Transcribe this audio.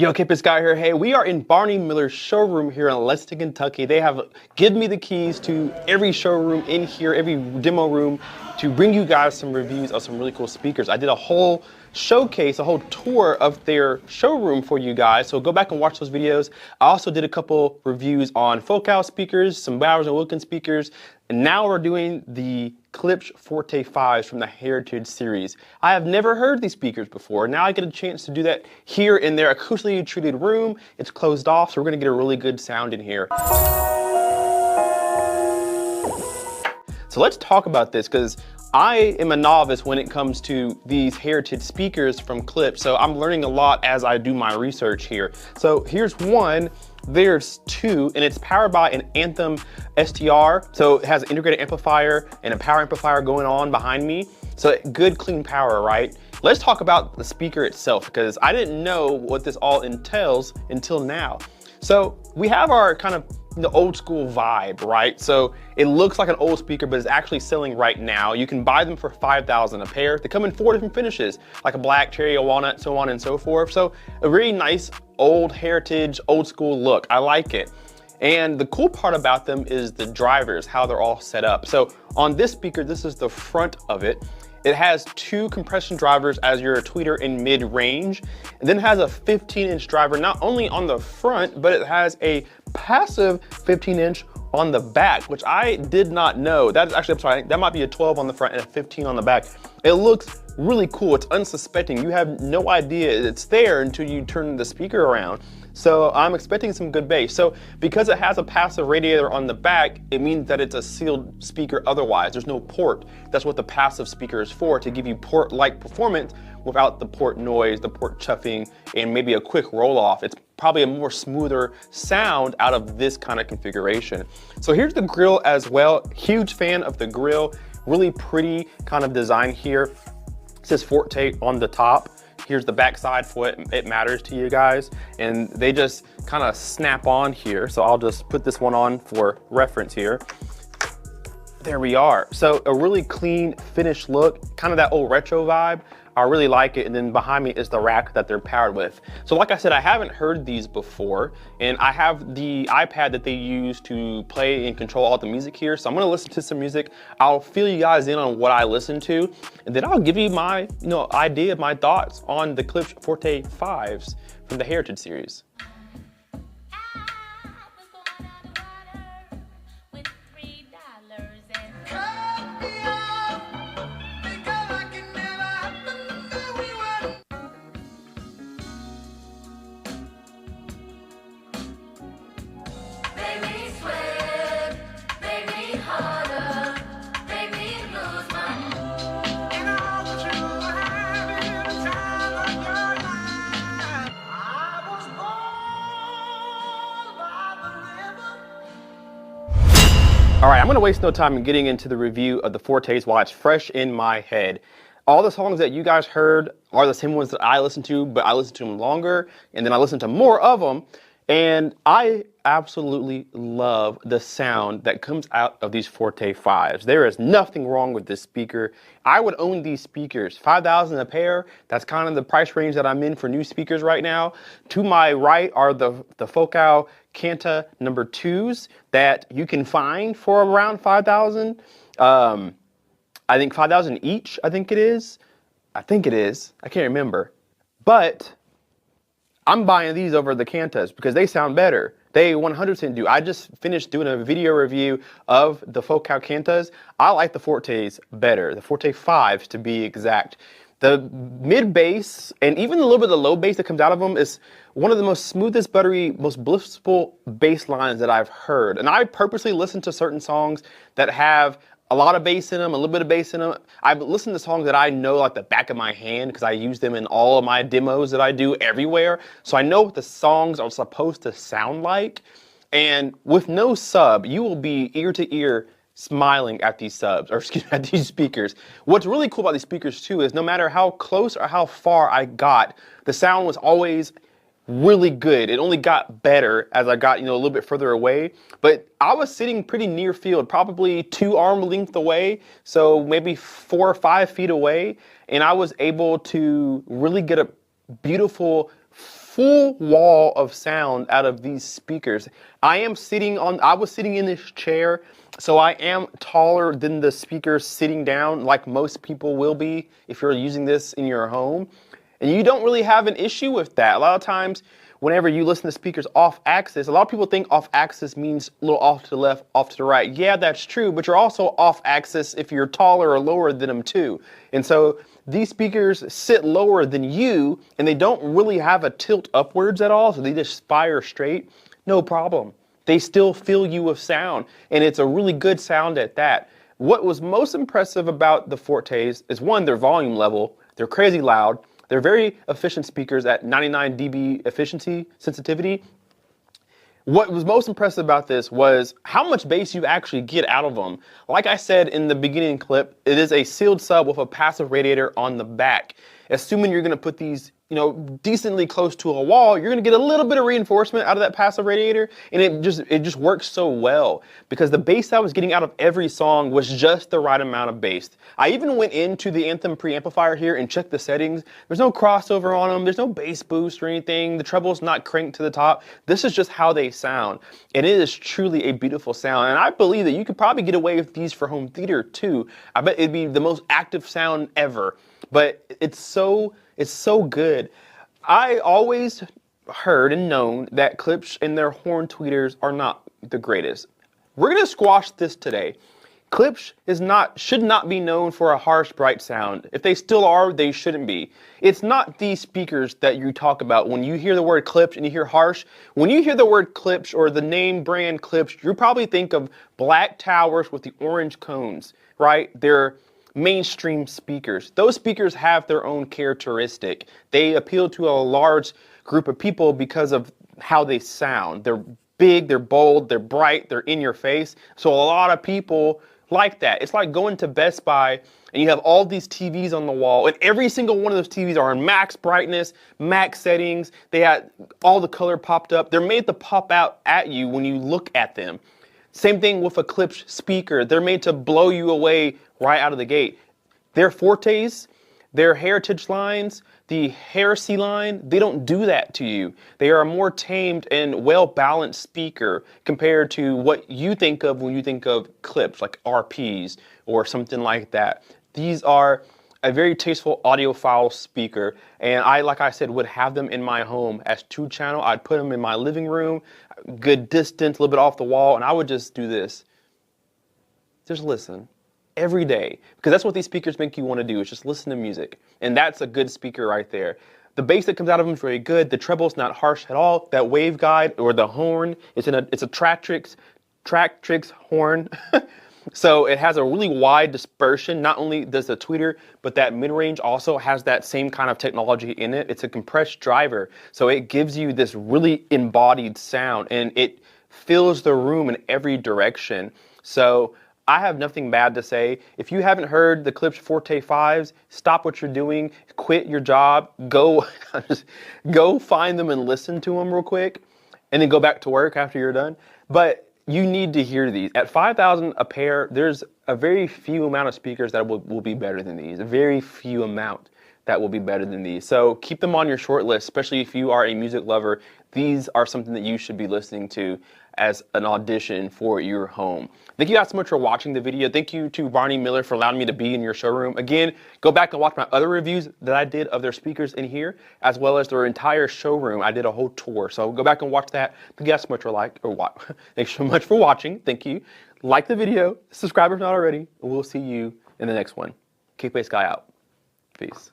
Yo, Klipsch Guy here. Hey, we are in Barney Miller's showroom here in Lexington, Kentucky. They have given me the keys to every showroom in here, every demo room, to bring you guys some reviews of some really cool speakers. I did a whole showcase, a whole tour of their showroom for you guys, so go back and watch those videos. I also did a couple reviews on Forte speakers, some Bowers and Wilkins speakers, and now we're doing the Klipsch Forte 5s from the Heritage series. I have never heard these speakers before. Now I get a chance to do that here in their acoustically treated room. It's closed off, so we're gonna get a really good sound in here. So let's talk about this, because I am a novice when it comes to these Heritage speakers from Klipsch, so I'm learning a lot as I do my research here. So here's one, there's two, and it's powered by an Anthem STR, so it has an integrated amplifier and a power amplifier going on behind me. So good clean power, right? Let's talk about the speaker itself, because I didn't know what this all entails until now. So we have our kind of the old school vibe, right? So it looks like an old speaker, but it's actually selling right now. You can buy them for $5,000 a pair. They come in 4 different finishes, like a black, cherry, a walnut, so on and so forth. So a really nice old Heritage, old school look. I like it. And the cool part about them is the drivers, how they're all set up. So on this speaker, this is the front of it. It has 2 compression drivers as your tweeter in mid-range, and then it has a 15-inch driver, not only on the front, but it has a passive 15-inch on the back, which I did not know. That is actually, I'm sorry, that might be a 12 on the front and a 15 on the back. It looks really cool. It's unsuspecting. You have no idea it's there until you turn the speaker around. So I'm expecting some good bass. So because it has a passive radiator on the back, it means that it's a sealed speaker otherwise. There's no port. That's what the passive speaker is for, to give you port-like performance without the port noise, the port chuffing, and maybe a quick roll-off. It's probably a more smoother sound out of this kind of configuration. So here's the grill as well. Huge fan of the grill. Really pretty kind of design here. It says Forte on the top. Here's the back side for what it matters to you guys. And they just kind of snap on here. So I'll just put this one on for reference here. There we are. So a really clean finished look, kind of that old retro vibe. I really like it. And then behind me is the rack that they're powered with. So like I said, I haven't heard these before, and I have the iPad that they use to play and control all the music here. So I'm gonna listen to some music. I'll fill you guys in on what I listen to, and then I'll give you my idea, my thoughts on the Klipsch Forte 5s from the Heritage series. All right, I'm gonna waste no time in getting into the review of the Fortes while it's fresh in my head. All the songs that you guys heard are the same ones that I listen to, but I listen to them longer, and then I listen to more of them. And I absolutely love the sound that comes out of these Forte 5s. There is nothing wrong with this speaker. I would own these speakers. $5,000 a pair. That's kind of the price range that I'm in for new speakers right now. To my right are the Forte Canta number 2s that you can find for around $5,000. I think $5,000 each, I think it is. I can't remember. But I'm buying these over the Cantas because they sound better. They 100% do. I just finished doing a video review of the Forte Cantas. I like the Fortes better, the Forte 5s to be exact. The mid bass and even a little bit of the low bass that comes out of them is one of the most smoothest, buttery, most blissful bass lines that I've heard. And I purposely listen to certain songs that have a lot of bass in them, a little bit of bass in them. I've listened to songs that I know like the back of my hand because I use them in all of my demos that I do everywhere. So I know what the songs are supposed to sound like. And with no sub, you will be ear to ear smiling at these subs, or excuse me, at these speakers. What's really cool about these speakers too is no matter how close or how far I got, the sound was always really good. It only got better as I got, a little bit further away. But I was sitting pretty near field, probably 2 arm length away, so maybe 4 or 5 feet away, and I was able to really get a beautiful full wall of sound out of these speakers. I was sitting in this chair, so I am taller than the speakers sitting down, like most people will be if you're using this in your home. And you don't really have an issue with that. A lot of times, whenever you listen to speakers off axis, a lot of people think off axis means a little off to the left, off to the right. Yeah, that's true, but you're also off axis if you're taller or lower than them too. And so these speakers sit lower than you, and they don't really have a tilt upwards at all, so they just fire straight. No problem. They still fill you with sound, and it's a really good sound at that. What was most impressive about the Fortes is, one, their volume level. They're crazy loud. They're very efficient speakers at 99 dB efficiency, sensitivity. What was most impressive about this was how much bass you actually get out of them. Like I said in the beginning clip, it is a sealed sub with a passive radiator on the back. Assuming you're gonna put these, decently close to a wall, you're gonna get a little bit of reinforcement out of that passive radiator, and it just works so well because the bass I was getting out of every song was just the right amount of bass. I even went into the Anthem preamplifier here and checked the settings. There's no crossover on them, there's no bass boost or anything, the treble's not cranked to the top. This is just how they sound, and it is truly a beautiful sound, and I believe that you could probably get away with these for home theater too. I bet it'd be the most active sound ever, but it's so good. I always heard and known that Klipsch and their horn tweeters are not the greatest. We're gonna squash this today. Klipsch should not be known for a harsh, bright sound. If they still are, they shouldn't be. It's not these speakers that you talk about. When you hear the word Klipsch and you hear harsh, when you hear the word Klipsch or the name brand Klipsch, you probably think of black towers with the orange cones, right? They're mainstream speakers. Those speakers have their own characteristic. They appeal to a large group of people because of how they sound. They're big, they're bold, they're bright, they're in your face. So a lot of people like that. It's like going to Best Buy and you have all these TVs on the wall, and every single one of those TVs are on max brightness, max settings. They had all the color popped up. They're made to pop out at you when you look at them. Same thing with a Klipsch speaker. They're made to blow you away right out of the gate. Their Fortes, their Heritage lines, the Heresy line, they don't do that to you. They are a more tamed and well-balanced speaker compared to what you think of when you think of Klipsch, like RPs or something like that. These are a very tasteful audiophile speaker, and like I said, would have them in my home as 2-channel. I'd put them in my living room, good distance, a little bit off the wall, and I would just do this. Just listen every day, because that's what these speakers make you want to do, is just listen to music, and that's a good speaker right there. The bass that comes out of them is very good. The treble's not harsh at all. That waveguide or the horn, it's a Tractrix horn. So it has a really wide dispersion. Not only does the tweeter, but that mid-range also has that same kind of technology in it. It's a compressed driver, so it gives you this really embodied sound, and it fills the room in every direction. So I have nothing bad to say. If you haven't heard the Klipsch Forte 5s, stop what you're doing, quit your job, go find them and listen to them real quick, and then go back to work after you're done. But you need to hear these. At $5,000 a pair, there's a very few amount of speakers that will be better than these. A very few amount that will be better than these. So keep them on your short list, especially if you are a music lover. These are something that you should be listening to as an audition for your home. Thank you guys so much for watching the video. Thank you to Barney Miller for allowing me to be in your showroom. Again, go back and watch my other reviews that I did of their speakers in here, as well as their entire showroom. I did a whole tour, so go back and watch that. Thank you guys so much for thanks so much for watching. Thank you. Like the video, subscribe if not already, and we'll see you in the next one. Keep Bass Guy out. Peace.